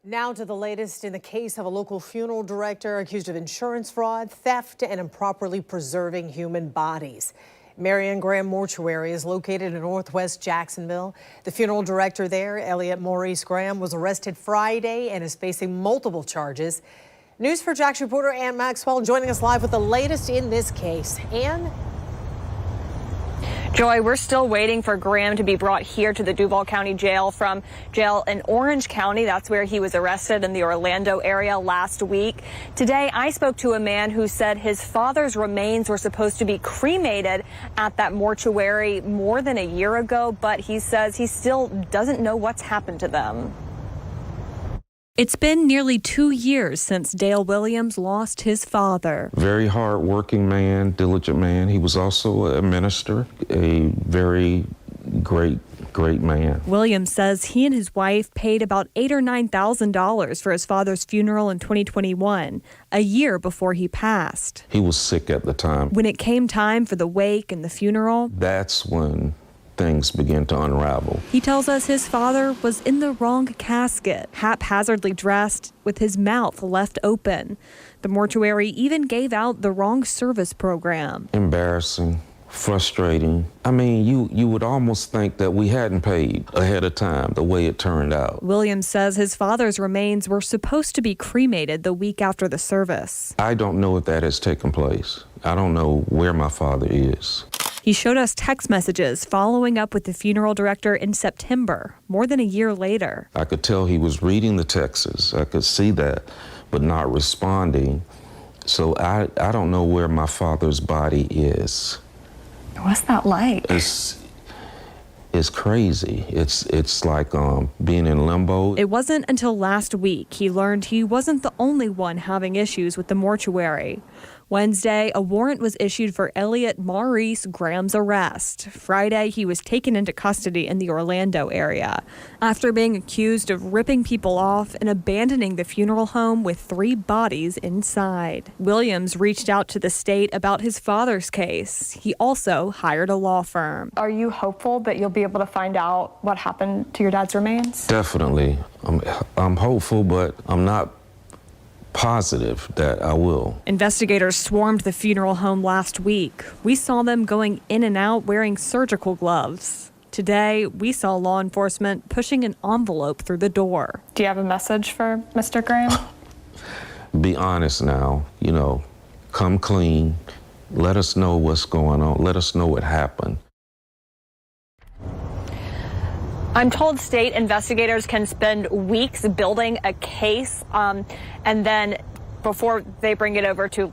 Now to the latest in the case of a local funeral director accused of insurance fraud, theft, and improperly preserving human bodies. Marion Graham Mortuaries is located in northwest Jacksonville. The funeral director there, Elliot Maurice Graham, was arrested Friday and is facing multiple charges. News 4 Jax reporter Ann Maxwell joining us live with the latest in this case. Ann? Joy, we're still waiting for Graham to be brought here to the Duval County Jail from jail in Orange County. That's where he was arrested in the Orlando area last week. Today, I spoke to a man who said his father's remains were supposed to be cremated at that mortuary more than a year ago, but he says he still doesn't know what's happened to them. It's been nearly 2 years since Dale Williams lost his father. Very hard-working man, diligent man. He was also a minister, a very great man. Williams says he and his wife paid about $8,000 or $9,000 for his father's funeral in 2021, a year before he passed. He was sick at the time. When it came time for the wake and the funeral, that's when things began to unravel. He tells us his father was in the wrong casket, haphazardly dressed with his mouth left open. The mortuary even gave out the wrong service program. Embarrassing, frustrating. I mean, you would almost think that we hadn't paid ahead of time the way it turned out. Williams says his father's remains were supposed to be cremated the week after the service. I don't know if that has taken place. I don't know where my father is. He showed us text messages following up with the funeral director in September, more than a year later. I could tell he was reading the texts. I could see that, but not responding. So I don't know where my father's body is. What's that like? It's crazy. It's like being in limbo. It wasn't until last week he learned he wasn't the only one having issues with the mortuary. Wednesday, a warrant was issued for Elliot Maurice Graham's arrest. Friday, he was taken into custody in the Orlando area after being accused of ripping people off and abandoning the funeral home with 3 bodies inside. Williams reached out to the state about his father's case. He also hired a law firm. Are you hopeful that you'll be able to find out what happened to your dad's remains? Definitely. I'm hopeful, but I'm not positive that I will. Investigators swarmed the funeral home last week. We saw them going in and out wearing surgical gloves. Today, we saw law enforcement pushing an envelope through the door. Do you have a message for Mr. Graham? Be honest now, come clean. Let us know what's going on. Let us know what happened. I'm told state investigators can spend weeks building a case and then before they bring it over to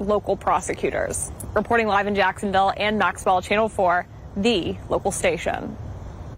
local prosecutors. Reporting live in Jacksonville, Ann Maxwell, Channel 4, the local station.